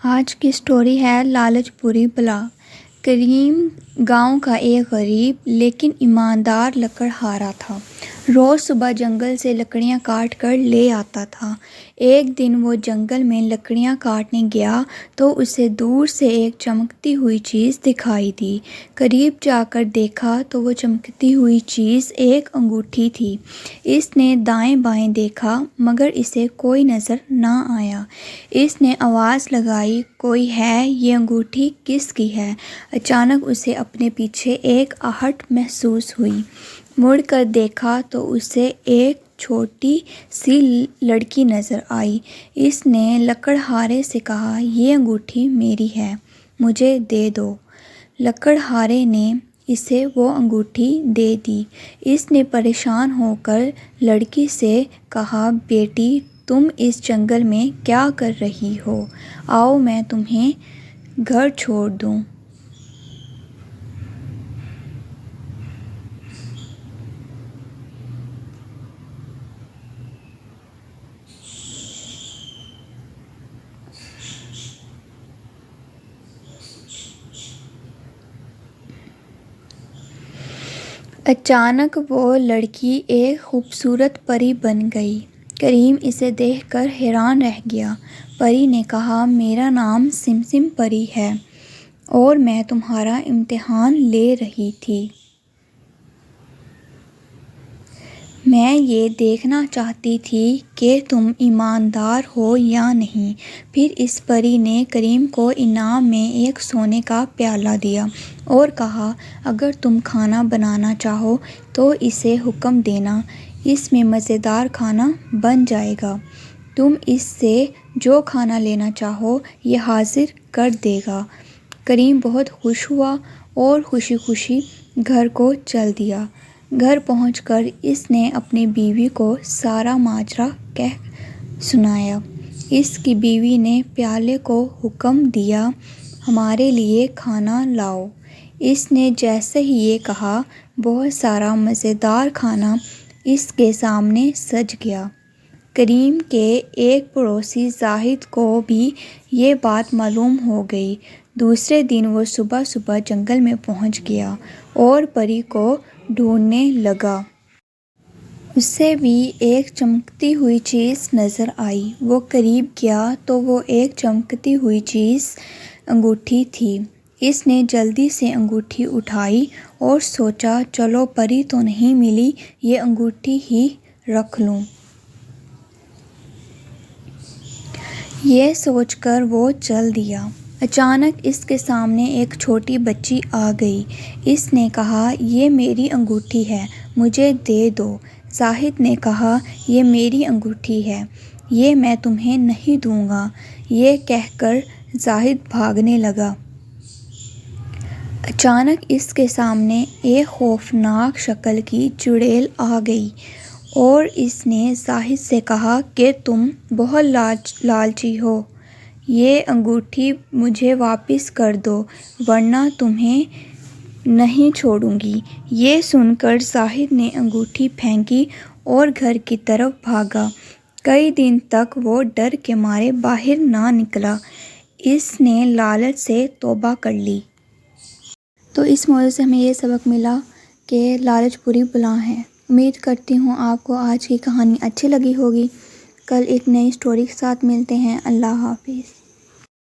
آج کی سٹوری ہے لالچ بری بلا۔ کریم گاؤں کا ایک غریب لیکن ایماندار لکڑہارا تھا۔ روز صبح جنگل سے لکڑیاں کاٹ کر لے آتا تھا۔ ایک دن وہ جنگل میں لکڑیاں کاٹنے گیا تو اسے دور سے ایک چمکتی ہوئی چیز دکھائی دی۔ قریب جا کر دیکھا تو وہ چمکتی ہوئی چیز ایک انگوٹھی تھی۔ اس نے دائیں بائیں دیکھا مگر اسے کوئی نظر نہ آیا۔ اس نے آواز لگائی، کوئی ہے؟ یہ انگوٹھی کس کی ہے؟ اچانک اسے اپنے پیچھے ایک آہٹ محسوس ہوئی۔ مڑ کر دیکھا تو اسے ایک چھوٹی سی لڑکی نظر آئی۔ اس نے لکڑہارے سے کہا، یہ انگوٹھی میری ہے، مجھے دے دو۔ لکڑہارے نے اسے وہ انگوٹھی دے دی۔ اس نے پریشان ہو کر لڑکی سے کہا، بیٹی تم اس جنگل میں کیا کر رہی ہو؟ آؤ میں تمہیں گھر چھوڑ دوں۔ اچانک وہ لڑکی ایک خوبصورت پری بن گئی۔ کریم اسے دیکھ کر حیران رہ گیا۔ پری نے کہا، میرا نام سمسم پری ہے اور میں تمہارا امتحان لے رہی تھی۔ میں یہ دیکھنا چاہتی تھی کہ تم ایماندار ہو یا نہیں۔ پھر اس پری نے کریم کو انعام میں ایک سونے کا پیالہ دیا اور کہا، اگر تم کھانا بنانا چاہو تو اسے حکم دینا، اس میں مزیدار کھانا بن جائے گا۔ تم اس سے جو کھانا لینا چاہو یہ حاضر کر دے گا۔ کریم بہت خوش ہوا اور خوشی خوشی گھر کو چل دیا۔ گھر پہنچ کر اس نے اپنی بیوی کو سارا ماجرا کہہ سنایا۔ اس کی بیوی نے پیالے کو حکم دیا، ہمارے لیے کھانا لاؤ۔ اس نے جیسے ہی یہ کہا، بہت سارا مزیدار کھانا اس کے سامنے سج گیا۔ کریم کے ایک پڑوسی زاہد کو بھی یہ بات معلوم ہو گئی۔ دوسرے دن وہ صبح صبح جنگل میں پہنچ گیا اور پری کو ڈھونڈنے لگا۔ اسے بھی ایک چمکتی ہوئی چیز نظر آئی۔ وہ قریب گیا تو وہ ایک چمکتی ہوئی چیز انگوٹھی تھی۔ اس نے جلدی سے انگوٹھی اٹھائی اور سوچا، چلو پری تو نہیں ملی، یہ انگوٹھی ہی رکھ لوں۔ یہ سوچ کر وہ چل دیا۔ اچانک اس کے سامنے ایک چھوٹی بچی آ گئی۔ اس نے کہا، یہ میری انگوٹھی ہے، مجھے دے دو۔ زاہد نے کہا، یہ میری انگوٹھی ہے، یہ میں تمہیں نہیں دوں گا۔ یہ کہہ کر زاہد بھاگنے لگا۔ اچانک اس کے سامنے ایک خوفناک شکل کی چڑیل آ گئی اور اس نے زاہد سے کہا کہ تم بہت لالچی ہو، یہ انگوٹھی مجھے واپس کر دو ورنہ تمہیں نہیں چھوڑوں گی۔ یہ سن کر زاہد نے انگوٹھی پھینکی اور گھر کی طرف بھاگا۔ کئی دن تک وہ ڈر کے مارے باہر نہ نکلا۔ اس نے لالچ سے توبہ کر لی۔ تو اس موضوع سے ہمیں یہ سبق ملا کہ لالچ بری بلا ہے۔ امید کرتی ہوں آپ کو آج کی کہانی اچھی لگی ہوگی۔ کل ایک نئی سٹوری کے ساتھ ملتے ہیں۔ اللہ حافظ۔